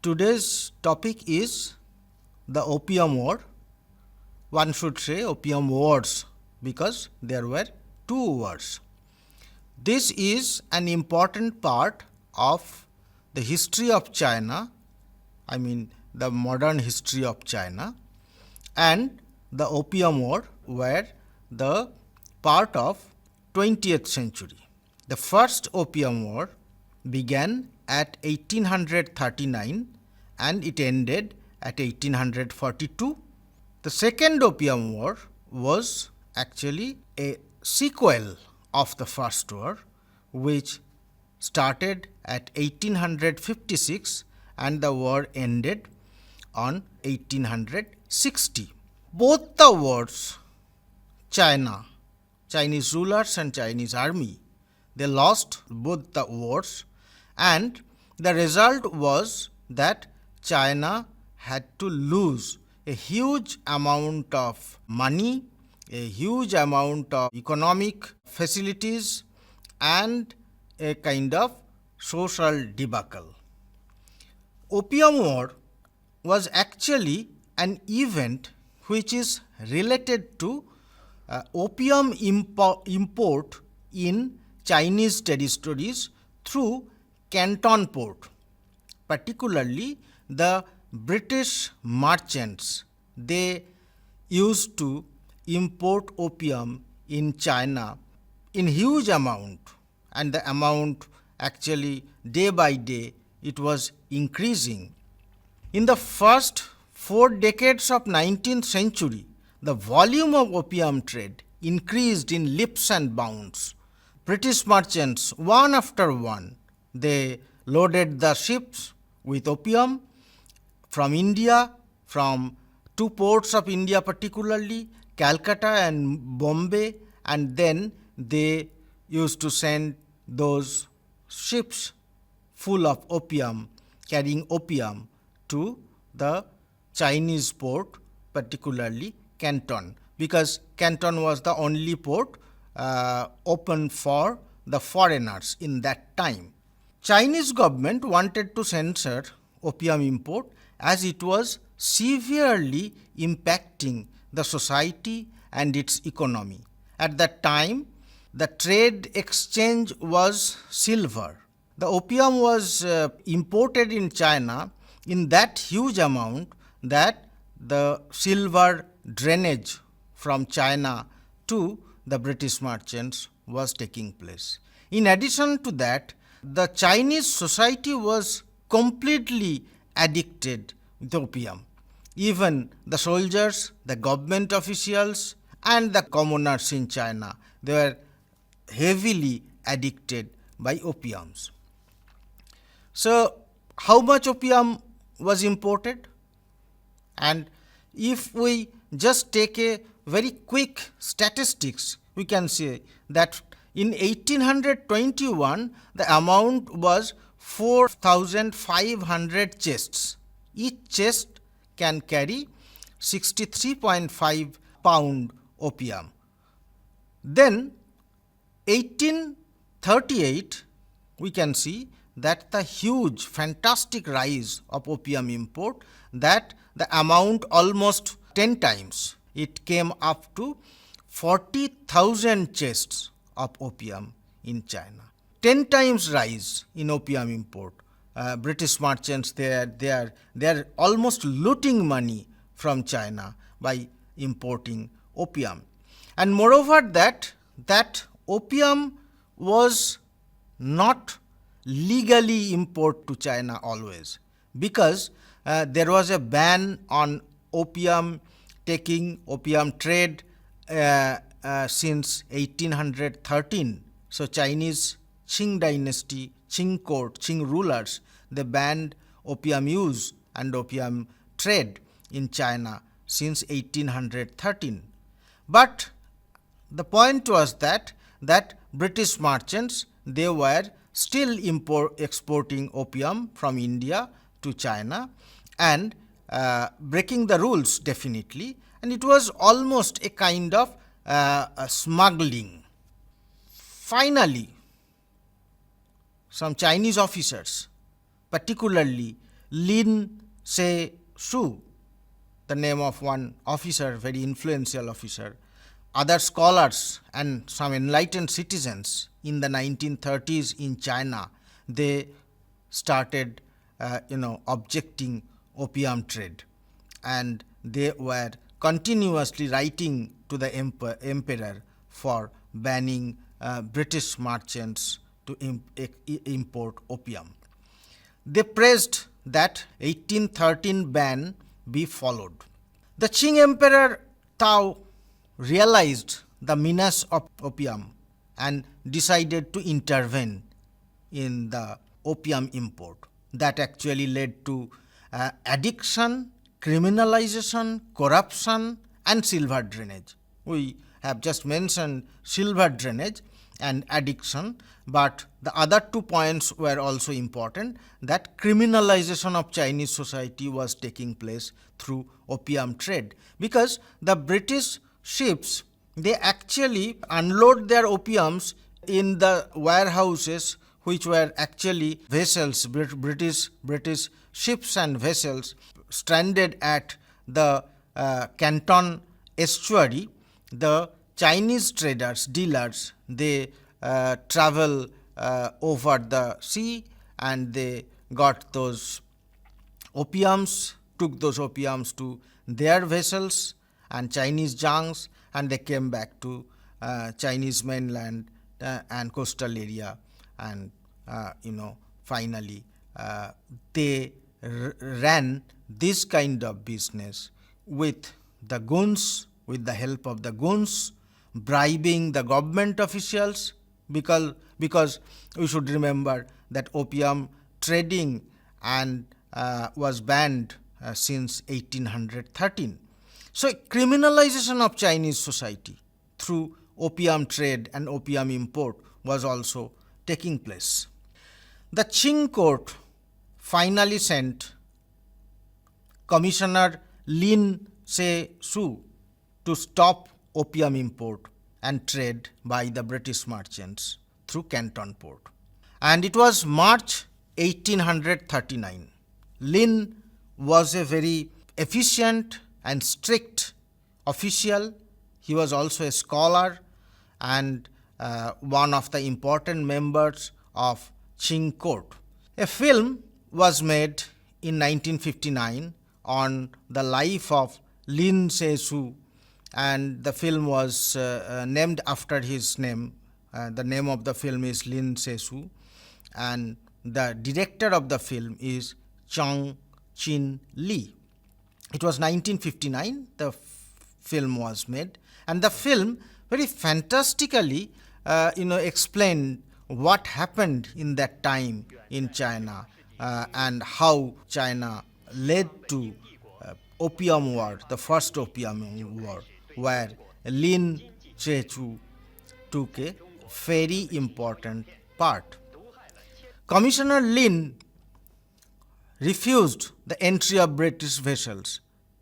Today's topic is the Opium War. One should say Opium Wars because there were two wars. This is an important part of the history of China, the modern history of China, and the Opium War were the part of 20th century. The first Opium War began at 1839 and it ended at 1842. The second Opium War was actually a sequel of the first war, which started at 1856 and the war ended on 1860. Both the wars, Chinese rulers and Chinese army, they lost both the wars, and the result was that China had to lose a huge amount of money, a huge amount of economic facilities, and a kind of social debacle. Opium War was actually an event which is related to opium import in Chinese territories through Canton Port. Particularly the British merchants, they used to import opium in China in huge amount, and the amount actually day by day it was increasing. In the first 4 decades of 19th century, the volume of opium trade increased in leaps and bounds. British merchants, one after one, they loaded the ships with opium from India, from 2 ports of India particularly, Calcutta and Bombay, and then they used to send those ships full of opium, carrying opium to the Chinese port, particularly Canton, because Canton was the only port open for the foreigners in that time. Chinese government wanted to censor opium import as it was severely impacting the society and its economy. At that time, the trade exchange was silver. The opium was imported in China in that huge amount that the silver drainage from China to the British merchants was taking place. In addition to that, the Chinese society was completely addicted with opium. Even the soldiers, the government officials, and the commoners in China, they were heavily addicted by opiums. So, how much opium was imported? And if we just take a very quick statistics, we can say that in 1821, the amount was 4,500 chests. Each chest can carry 63.5 pound opium. Then 1838, we can see that the huge fantastic rise of opium import, that the amount almost 10 times, it came up to 40,000 chests of opium in China. 10 times rise in opium import. British merchants, they are almost looting money from China by importing opium. And moreover that opium was not legally imported to China always, because there was a ban on opium taking, opium trade since 1813. So Chinese Qing dynasty, Qing court, Qing rulers, they banned opium use and opium trade in China since 1813. But the point was that British merchants, they were still exporting opium from India to China and breaking the rules definitely, and it was almost a kind of smuggling. Finally, some Chinese officers, particularly Lin Zexu, the name of one officer, very influential officer. Other scholars and some enlightened citizens in the 1930s in China, they started, objecting opium trade, and they were continuously writing to the emperor for banning British merchants to import opium. They pressed that 1813 ban be followed. The Qing Emperor Tao realized the menace of opium and decided to intervene in the opium import. That actually led to addiction, criminalization, corruption, and silver drainage. We have just mentioned silver drainage and addiction, but the other 2 points were also important, that criminalization of Chinese society was taking place through opium trade, because the British ships, they actually unload their opiums in the warehouses, which were actually vessels, British ships and vessels stranded at the Canton estuary. The Chinese traders, dealers, they travel over the sea, and they got those opiums, took those opiums to their vessels and Chinese junks, and they came back to Chinese mainland and coastal area, and finally they ran this kind of business with the goons, with the help of the goons, bribing the government officials, because we should remember that opium trading and was banned since 1813. So criminalization of Chinese society through opium trade and opium import was also taking place. The Qing court finally sent Commissioner Lin Zexu to stop opium import and trade by the British merchants through Canton port. And it was March 1839. Lin was a very efficient and strict official. He was also a scholar and one of the important members of Qing court. A film was made in 1959 on the life of Lin Zexu, and the film was named after his name. The name of the film is Lin Zexu, and the director of the film is Chang Chin Li. It was 1959 the film was made, and the film very fantastically explained what happened in that time in China and how China led to Opium War, the first Opium War, where Lin Zexu took a very important part. Commissioner Lin refused the entry of British vessels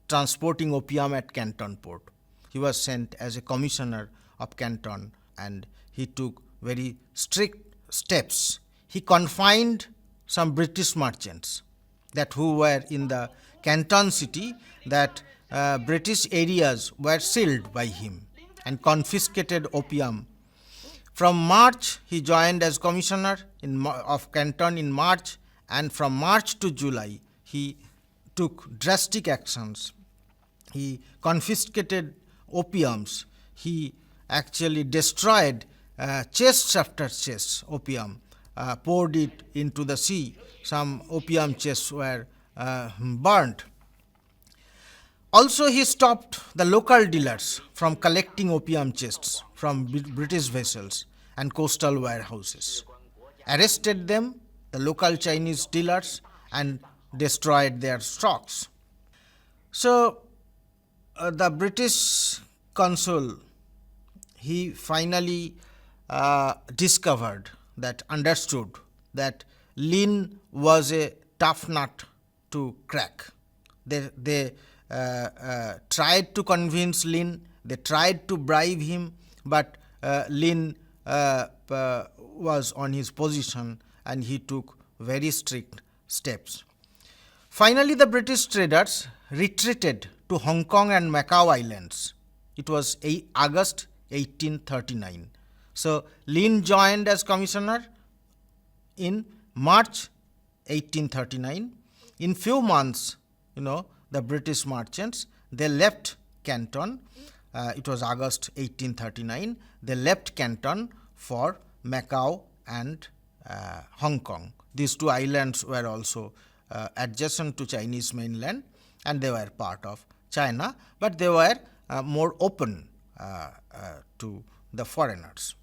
transporting opium at Canton port. He was sent as a commissioner of Canton, and he took very strict steps. He confined some British merchants that who were in the Canton city, that British areas were sealed by him, and confiscated opium. From March, he joined as commissioner of Canton in March, and from March to July, he took drastic actions. He confiscated opiums. He actually destroyed chests after chests opium, poured it into the sea. Some opium chests were burnt. Also, he stopped the local dealers from collecting opium chests from British vessels and coastal warehouses, arrested them, the local Chinese dealers, and destroyed their stocks. So, the British consul, he finally understood that Lin was a tough nut to crack. They tried to convince Lin, they tried to bribe him, but Lin was on his position, and he took very strict steps. Finally, the British traders retreated to Hong Kong and Macau Islands. It was August 1839. So Lin joined as commissioner in March 1839. In few months, the British merchants, they left Canton. It was August 1839. They left Canton for Macau and Hong Kong. These two islands were also adjacent to Chinese mainland, and they were part of China, but they were more open to the foreigners.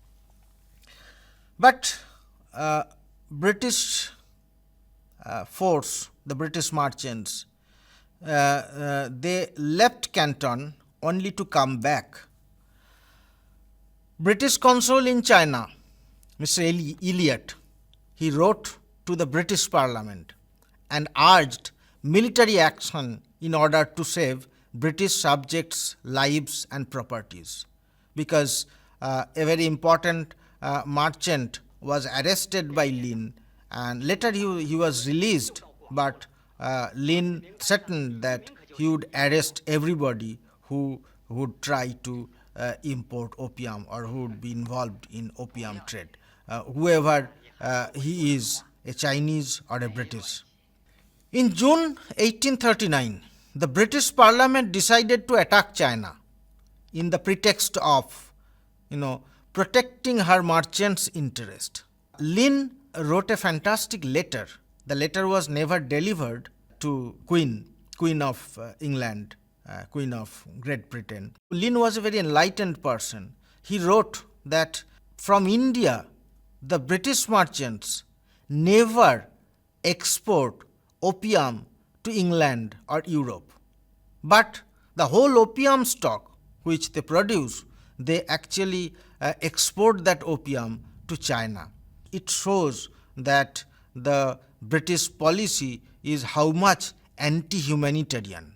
But British force, the British merchants, they left Canton only to come back. British consul in China, Mr. Elliot, he wrote to the British Parliament and urged military action in order to save British subjects' lives and properties, because a very important merchant was arrested by Lin, and later he was released, but Lin threatened that he would arrest everybody who would try to import opium or who would be involved in opium trade, whoever he is, a Chinese or a British. In June 1839, the British Parliament decided to attack China in the pretext of, protecting her merchants' interest. Lin wrote a fantastic letter. The letter was never delivered to Queen of England, Queen of Great Britain. Lin was a very enlightened person. He wrote that from India, the British merchants never export opium to England or Europe, but the whole opium stock which they produce, they actually export that opium to China. It shows that the British policy is how much anti-humanitarian.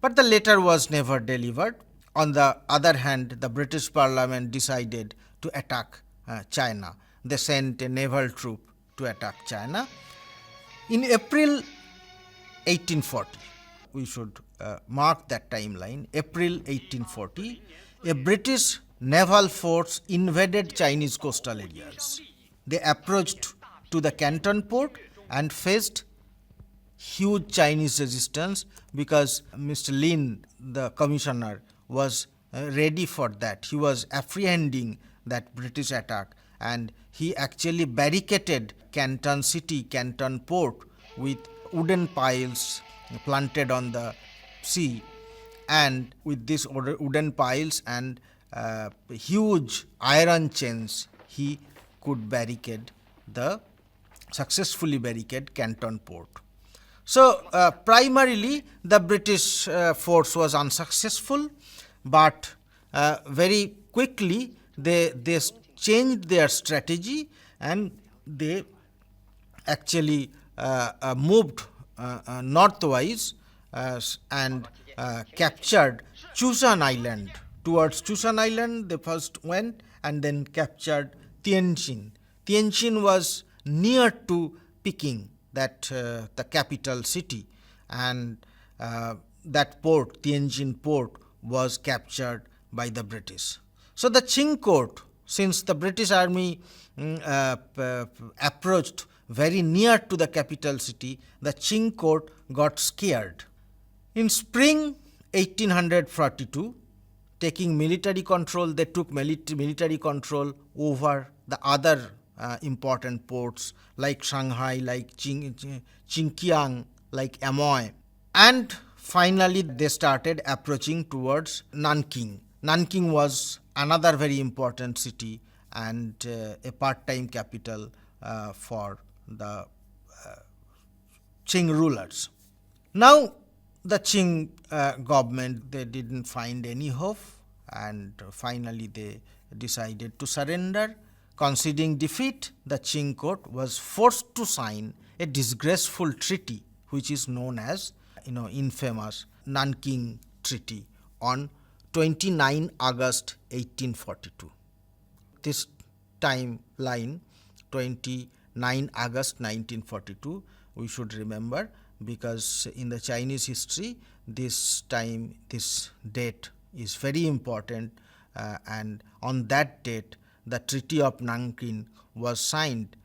But the letter was never delivered. On the other hand, the British Parliament decided to attack China. They sent a naval troop to attack China. In April 1840, we should mark that timeline, April 1840, a British naval force invaded Chinese coastal areas. They approached to the Canton port and faced huge Chinese resistance, because Mr. Lin, the commissioner, was ready for that. He was apprehending that British attack, and he actually barricaded Canton city, Canton port, with wooden piles planted on the sea, and with these wooden piles and huge iron chains, he could successfully barricade Canton port. So primarily the British force was unsuccessful, but very quickly they changed their strategy, and they actually moved northwise and captured Chusan Island. Towards Chusan Island they first went and then captured Tianjin. Tianjin was near to Peking, that the capital city, and that port, Tianjin port, was captured by the British. So the Qing court, since the British army approached very near to the capital city, the Qing court got scared. In spring 1842, taking military control, they took military control over the other important ports like Shanghai, like Qingqiang, like Amoy, and finally they started approaching towards Nanking. Nanking was another very important city and a part-time capital for the Qing rulers. Now the Qing government, they didn't find any hope, and finally they decided to surrender. Conceding defeat, the Qing court was forced to sign a disgraceful treaty, which is known as infamous Nanking Treaty, on 29 August 1842. This timeline, 29 9 August 1942. We should remember, because in the Chinese history this date is very important, and on that date the Treaty of Nanking was signed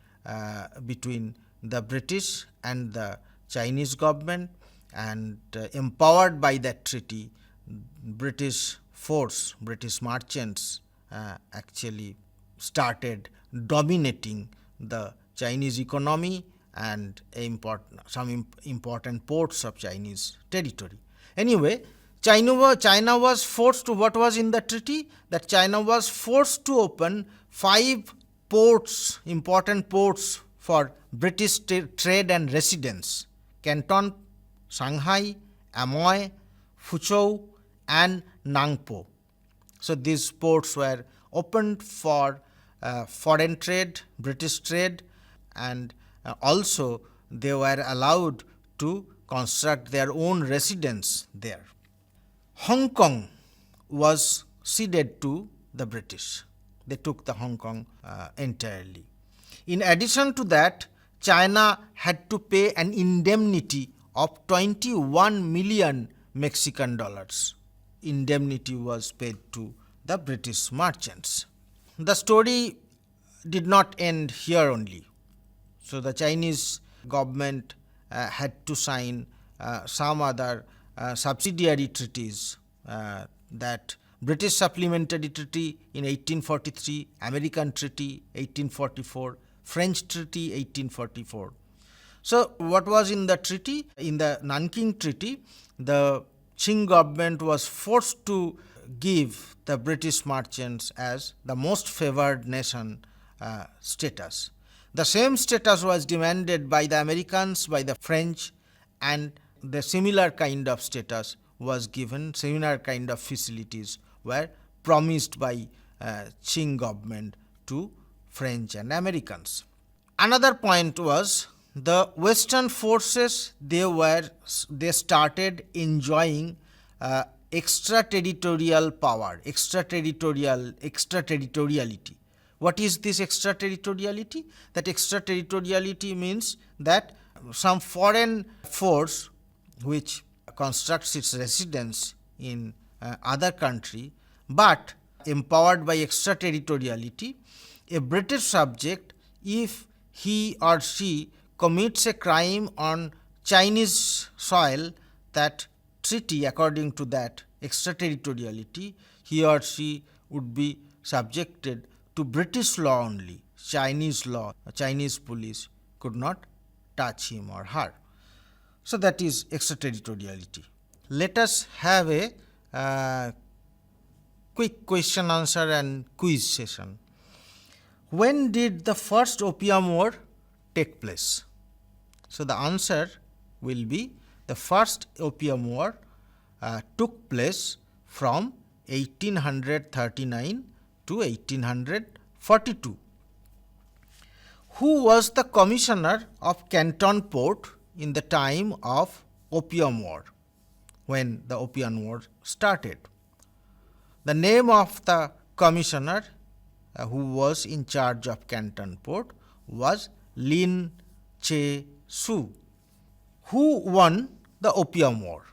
between the British and the Chinese government, and empowered by that treaty, British merchants actually started dominating the Chinese economy and some important ports of Chinese territory. Anyway, China was forced to, what was in the treaty? That China was forced to open 5 ports, important ports for British trade and residence: Canton, Shanghai, Amoy, Fuzhou, and Ningpo. So these ports were opened for foreign trade, British trade, and also they were allowed to construct their own residence there. Hong Kong was ceded to the British. They took the Hong Kong entirely. In addition to that, China had to pay an indemnity of 21 million Mexican dollars. Indemnity was paid to the British merchants. The story did not end here only. So the Chinese government had to sign some other subsidiary treaties, that British Supplementary Treaty in 1843, American Treaty 1844, French Treaty 1844. So what was in the treaty? In the Nanking Treaty, the Qing government was forced to give the British merchants as the most favored nation status. The same status was demanded by the Americans, by the French, and the similar kind of status was given, similar kind of facilities were promised by Qing government to French and Americans. Another point was the Western forces, they started enjoying extraterritorial power, extraterritoriality. What is this extraterritoriality? That extraterritoriality means that some foreign force which constructs its residence in other country, but empowered by extraterritoriality, a British subject, if he or she commits a crime on Chinese soil, that treaty, according to that extraterritoriality, he or she would be subjected to British law only. Chinese law, Chinese police could not touch him or her. So that is extraterritoriality. Let us have a quick question answer and quiz session. When did the first Opium War take place? So the answer will be the first Opium War took place from 1839 to 1842. Who was the commissioner of Canton Port in the time of Opium War, when the Opium War started? The name of the commissioner who was in charge of Canton Port was Lin Zexu. Who won the Opium War?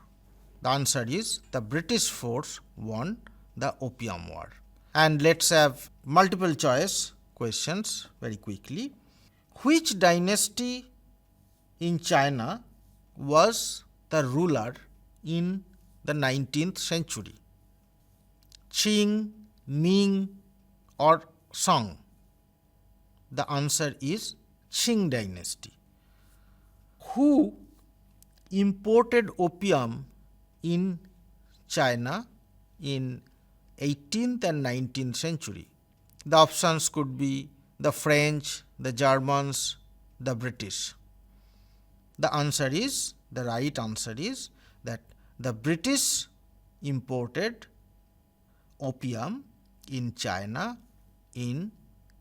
The answer is the British force won the Opium War. And let's have multiple choice questions very quickly. Which dynasty in China was the ruler in the 19th century? Qing, Ming, or Song? The answer is Qing dynasty. Who imported opium in China in 18th and 19th century? The options could be the French, the Germans, the British. The right answer is that the British imported opium in China in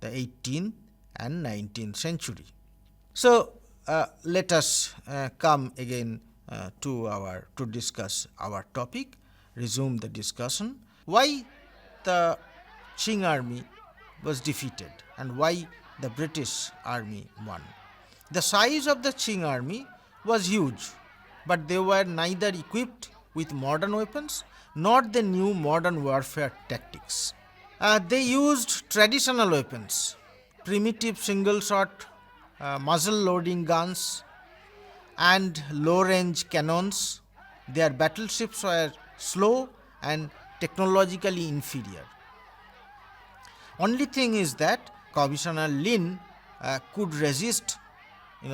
the 18th and 19th century. So let us come again to discuss our topic, resume the discussion. Why the Qing army was defeated and why the British army won. The size of the Qing army was huge, but they were neither equipped with modern weapons nor the new modern warfare tactics. They used traditional weapons, primitive single shot, muzzle loading guns, and low range cannons. Their battleships were slow and technologically inferior. Only thing is that Commissioner Lin could resist,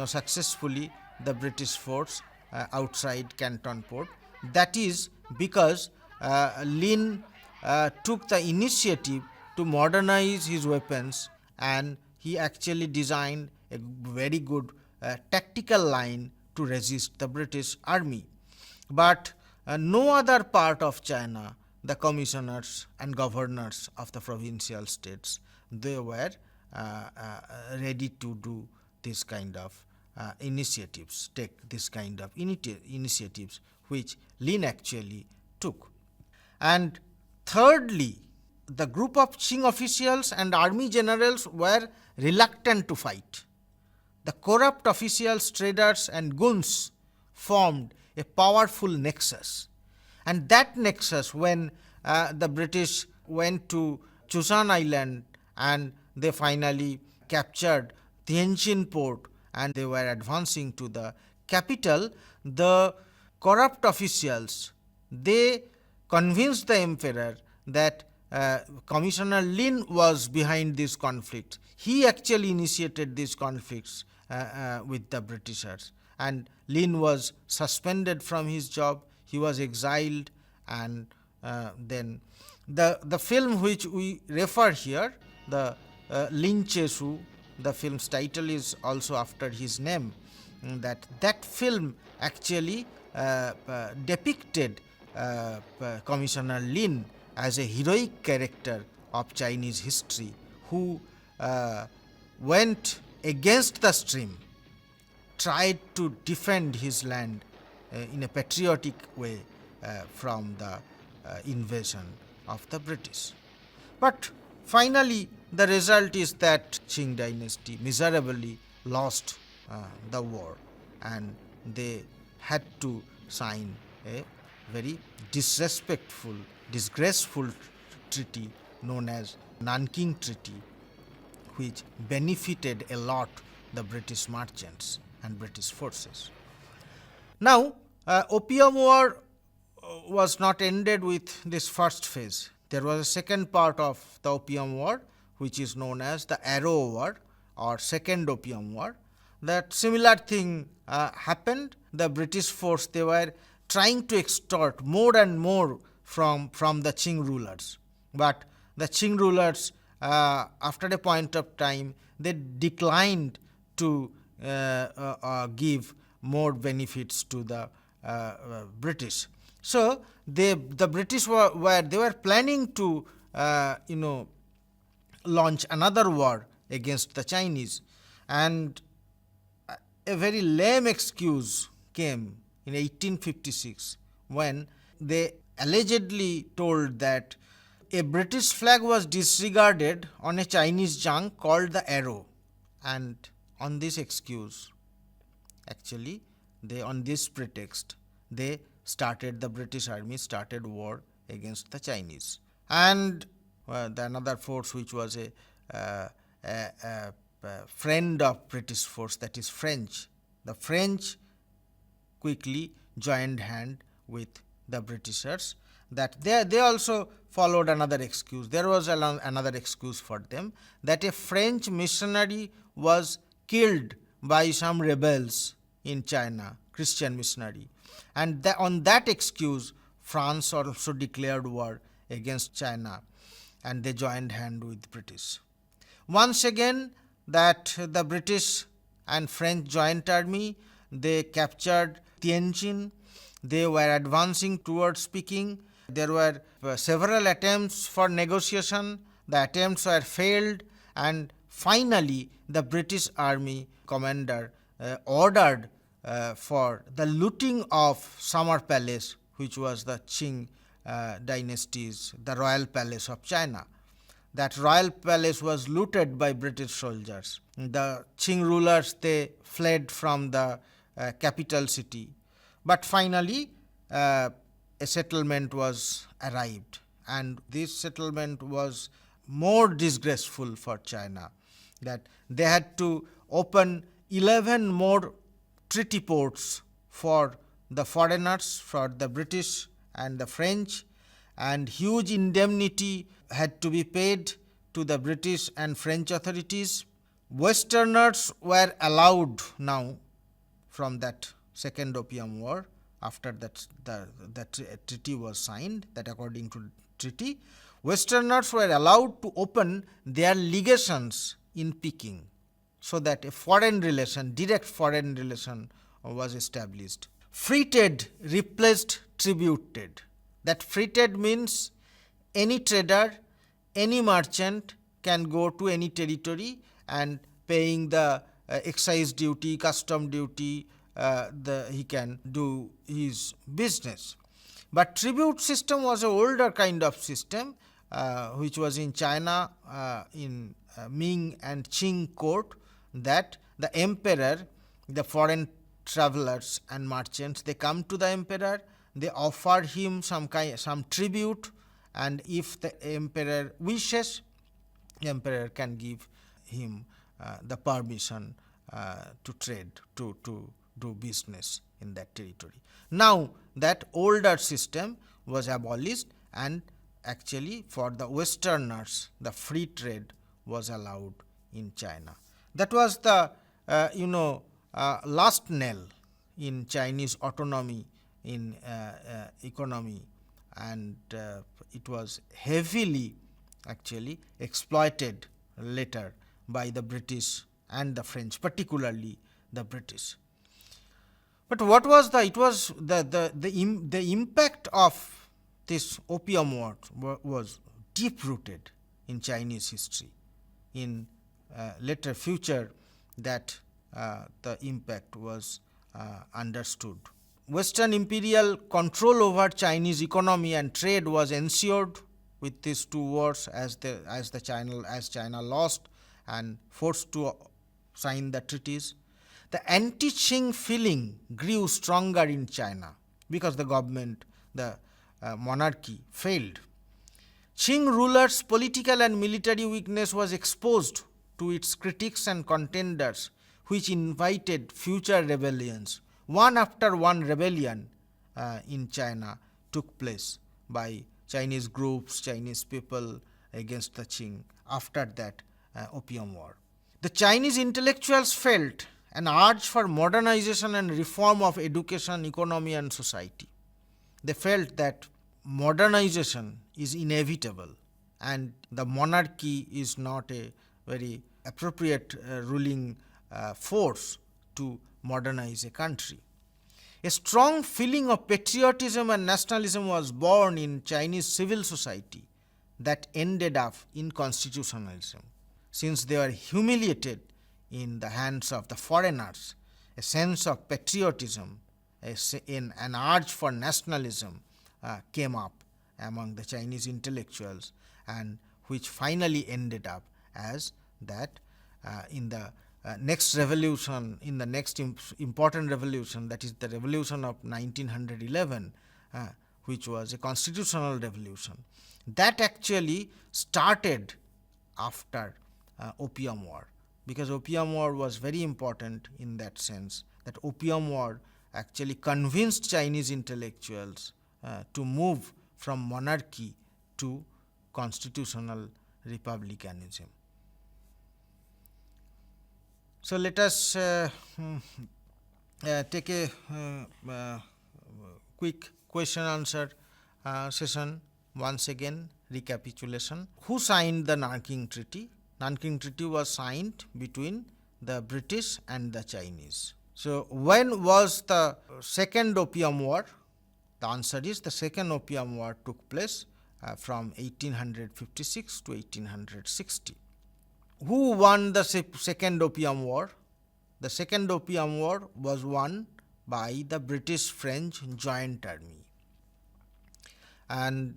successfully the British force outside Canton Port. That is because Lin took the initiative to modernize his weapons, and he actually designed a very good tactical line to resist the British army. But no other part of China, the commissioners and governors of the provincial states, they were ready to do this kind of initiatives, take this kind of initiatives which Lin actually took. And thirdly, the group of Qing officials and army generals were reluctant to fight. The corrupt officials, traders, and goons formed a powerful nexus. And that nexus, when the British went to Chusan Island and they finally captured Tianjin port and they were advancing to the capital, the corrupt officials, they convinced the emperor that Commissioner Lin was behind this conflict. He actually initiated these conflicts with the Britishers, and Lin was suspended from his job. He was exiled, and then the film which we refer here, the Lin Zexu, the film's title is also after his name. That film actually depicted Commissioner Lin as a heroic character of Chinese history who went against the stream, tried to defend his land in a patriotic way from the invasion of the British. But finally, the result is that Qing dynasty miserably lost the war, and they had to sign a very disrespectful, disgraceful treaty known as Nanking Treaty, which benefited a lot the British merchants and British forces. Now, Opium War was not ended with this first phase. There was a second part of the Opium War, which is known as the Arrow War or Second Opium War. That similar thing happened. The British force, they were trying to extort more and more from the Qing rulers. But the Qing rulers, after a point of time, they declined to give more benefits to the British. So the British were planning to launch another war against the Chinese, and a very lame excuse came in 1856 when they allegedly told that a British flag was disregarded on a Chinese junk called the Arrow, and on this excuse, actually, on this pretext, the British army started war against the Chinese. And the another force, which was a friend of British force, that is French. The French quickly joined hand with the Britishers. That they also followed another excuse. There was another excuse for them, that a French missionary was killed by some rebels in China, Christian missionary. And on that excuse, France also declared war against China, and they joined hand with British. Once again, that the British and French joint army, they captured Tianjin. They were advancing towards Peking. There were several attempts for negotiation. The attempts were failed, and finally the British army commander ordered for the looting of Summer Palace, which was the Qing dynasty's, the royal palace of China. that royal palace was looted by British soldiers. The Qing rulers, they fled from the capital city. But finally, a settlement was arrived, and this settlement was more disgraceful for China, that they had to open 11 more treaty ports for the foreigners, for the British and the French, and huge indemnity had to be paid to the British and French authorities. Westerners were allowed now from that Second Opium War, after that the treaty was signed, that according to treaty, Westerners were allowed to open their legations in Peking, so that a foreign relation, direct foreign relation was established. Free trade replaced tribute trade. That free trade means any trader, any merchant can go to any territory and paying the excise duty, custom duty, he can do his business. But tribute system was an older kind of system, which was in China in Ming and Qing court, that the emperor, the foreign travelers and merchants, they come to the emperor, they offer him some tribute, and if the emperor wishes, the emperor can give him the permission to trade, to do business in that territory. Now that older system was abolished, and actually for the Westerners the free trade was allowed in China. That was the last nail in Chinese autonomy in economy, and it was heavily actually exploited later by the British and the French, particularly the British. But what was the impact of this Opium War was deep rooted in Chinese history. In later future, that the impact was understood. Western imperial control over Chinese economy and trade was ensured with these two wars, as China lost and forced to sign the treaties. The anti-Qing feeling grew stronger in China because the government, the monarchy failed. Qing rulers' political and military weakness was exposed to its critics and contenders, which invited future rebellions. One after one rebellion in China took place by Chinese groups, Chinese people against the Qing after that Opium War. The Chinese intellectuals felt an urge for modernization and reform of education, economy and society. They felt that modernization is inevitable and the monarchy is not a very appropriate ruling force to modernize a country. A strong feeling of patriotism and nationalism was born in Chinese civil society that ended up in constitutionalism. Since they were humiliated in the hands of the foreigners, a sense of patriotism, an urge for nationalism came up among the Chinese intellectuals, and which finally ended up as that in the next revolution, in the next important revolution, that is the revolution of 1911, which was a constitutional revolution. That actually started after Opium War, because Opium War was very important in that sense, that Opium War actually convinced Chinese intellectuals to move from monarchy to constitutional republicanism. So let us take a quick question answer session. Once again, recapitulation. Who signed the Nanking Treaty? Nanking Treaty was signed between the British and the Chinese. So when was the Second Opium War? The answer is the Second Opium War took place from 1856 to 1860. Who won the Second Opium War? The Second Opium War was won by the British-French Joint Army. and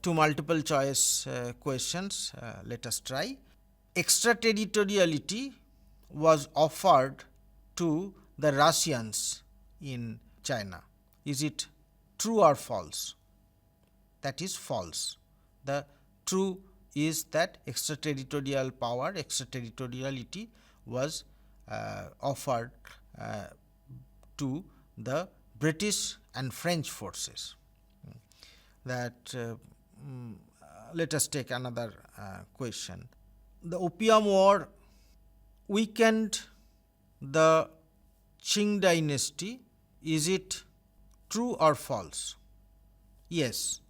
two multiple choice questions. Let us try. Extraterritoriality was offered to the Russians in China. Is it true or false? That is false. The true is that extraterritorial power, extraterritoriality was offered to the British and French forces. That let us take another question. The Opium War weakened the Qing dynasty. Is it true or false? Yes,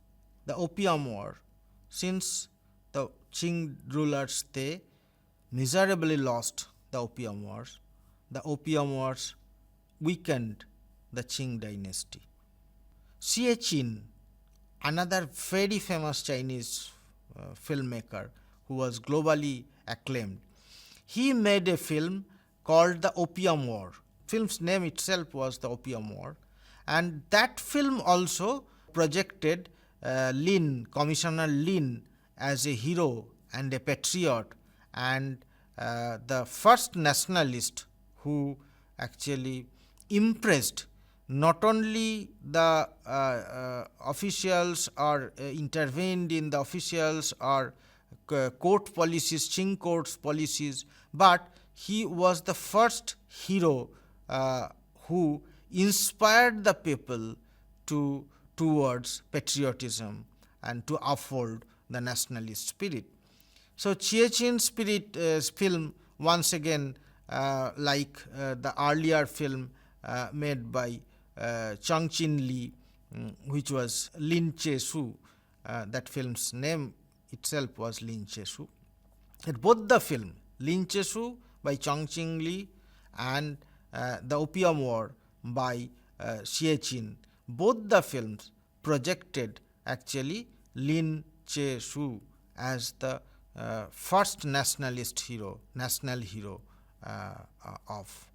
the Opium War, since the Qing rulers, they miserably lost the Opium Wars. The Opium Wars weakened the Qing dynasty. Xie Qin, another very famous Chinese filmmaker who was globally acclaimed, he made a film called The Opium War. Film's name itself was The Opium War, and that film also projected Commissioner Lin, as a hero and a patriot, and the first nationalist who actually impressed not only the officials or intervened in the officials or court policies, Qing court's policies, but he was the first hero who inspired the people towards patriotism and to uphold the nationalist spirit. So Xie Qin's film, once again, like the earlier film made by Chang Chin Li, which was Lin Zexu, that film's name itself was Lin Zexu. Both the film, Lin Zexu by Chang Chin Li and The Opium War by Xie Qin, both the films projected actually Lin Zexu as the first national hero of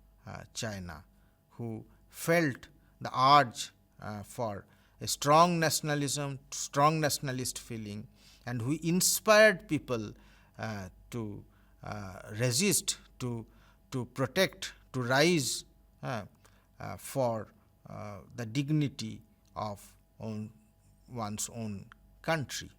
China, who felt the urge for a strong nationalism, strong nationalist feeling, and who inspired people to resist, to protect, to rise for the dignity of one's own country.